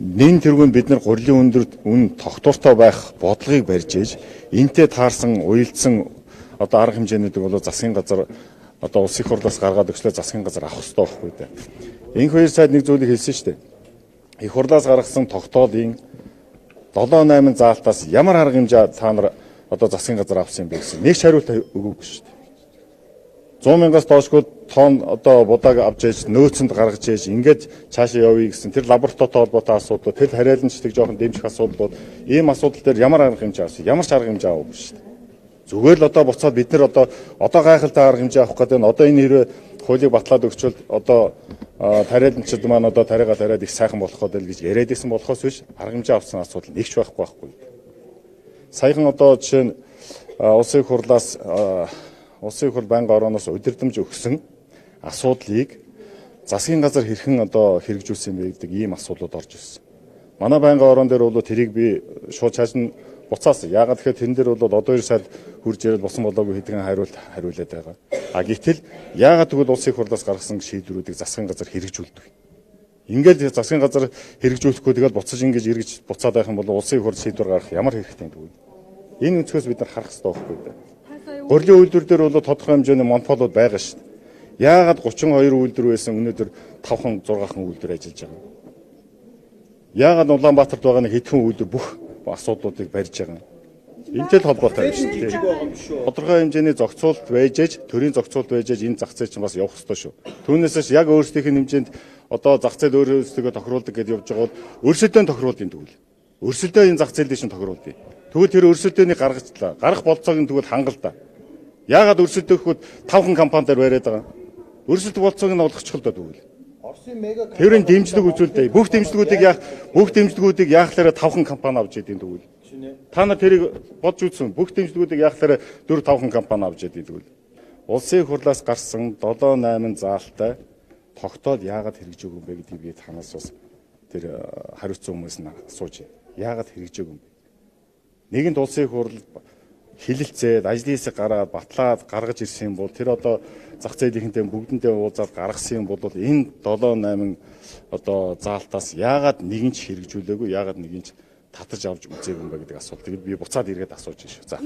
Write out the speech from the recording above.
нэн тэргүүнд бид нар гурилын үн тогтвортой байх бодлогыг барьж ээж энтэй таарсан уялдсан одоо арга хэмжээнүүдийг бол засгийн газар одоо улс их хурлаас гаргаад өгчлөө засгийн газар авах хэрэгтэй байхгүй дээ. Энх хоёр сайд нэг зүйлийг хэлсэн шүү дээ. Их хурлаас гаргасан тогтоолын 7-8 заалтаас ямар арга хэмжээ та нар одоо засгийн газар авсан юм бэ гэсэн нэг ч хариулт өгөөгүй шүү дээ. 100 мянгаас доошгүй тонн одоо будааг авч ээж нөөцөнд гаргаж ээж ингээд цаашаа явъя гэсэн тэр лабораторитой холбоотой асуудлууд тэр хариаланчдаг жоохон дэмжих асуудлууд ийм асуудал дээр ямар арга хэмжээ авсан ямар ч арга хэмжээ аваагүй шүү дээ. Зүгээр л одоо буцаад бид нар одоо гайхалтай арга хэмжээ авах гэдэг нь одоо энэ хэрвээ хуулийг батлаад өгчвөл одоо тариаланчид маань одоо тариагаа тариад их сайхан болох гэдэг гэж яриад исэн болохоос биш арга хэмжээ авсан асуудал нэг ч байхгүй. Саяхан одоо жишээ нь улсын хурлаас улсын хурл байнгын орооноос удирдамж өгсөн асуудлыг засгийн газар хэрхэн одоо хэрэгжүүлсэн бэ гэдэг ийм асуудлууд орж ирсэн. Манай байнгын ороон дээр бол тэрийг би шууд цааш нь буцаасан. Яагаад гэхээр тэрэн дээр бол одоо 2 сар хурж ирээд босон болоогүй хэдхэн хариулаад байгаа. Гэтэл яагаад тэгвэл улсын хурлаас гаргасан шийдвэрүүдийг засгийн газар хэрэгжүүлдэг. Ингээд засгийн газар хэрэгжүүлэхгүй тэгэл буцаж ингэж эргэж буцаад байх юм бол улсын хурл шийдвэр гаргах ямар хэрэгтэй юм бэ? Энэ өнцгөөс бид нар харах хэрэгтэй байхгүй юу? Гурилын үйлдвэр дээр бол тодорхой хэмжээний монополууд байгаа шүү дээ. Яагаад 32 үйлдвэр байсан өнөөдөр 5хан 6хан үйлдвэр ажиллаж байгаа юм? Яагаад Улаанбаатарт байгаа нэг хэдхэн үйлдвэр бүх асуудлуудыг барьж байгаа юм? Энтэй л холбоотой байна шүү дээ. Тодорхой хэмжээний зохицуулт байж ээж, төрийн зохицуулт байж ээж энэ зах зээл чинь бас явах ёстой шүү. Түүнээсээс яг өөрсдийнх нь хэмжээнд одоо зах зээл өөрөөсөө тохируулдаг гэдээ явж байгаа бол өрсөлдөөн тохируулдیں۔ Тэгвэл өрсөлдөө энэ зах зээлийн шин тохируулдیں۔ Тэгвэл тэр өрсөлдөөнийг гаргачлаа. Гарах болцоог нь тэгвэл хангалдаа. Яагаад өрсөлдөөхгүй 5хан компаниар бариад байгаа? Өрсөлдөх болцоог нь олгочихвол доо тэгвэл. Тэрийн дэмжлэг үзүүлдэг. Бүх дэмжлэгүүдийг яахлаараа 5хан компани авч идэв тэгвэл. Та нар тэрийг бодж үзсэн. Бүх дэмжлэгүүдийг яахлаараа 4-5хан компани авч идэв тэгвэл. Улсын хурлаас гарсан 7-8 заалтай тогтоол яагаад хэрэгжээгүй юм бэ гэдгийг би танаас бас тэр хариуцсан хүмүүс нь асууж байна. Яагаад хэрэгжээгүй юм бэ? Нэгэнт улсын хурл хилэлцээд ажлын хэсэг гараад батлаад гаргаж ирсэн юм бол тэр одоо зах зээлийнхэнтэй бүгдэндээ уулзаад гаргасан юм бол энэ 7-8 одоо заалтаас яагаад нэгэн ч хэрэгжүүлээгүй яагаад нэгэн ч татаж авч үзээгүй юм бэ гэдэг асуултыг би буцаад эргээд асууж байна шүү. За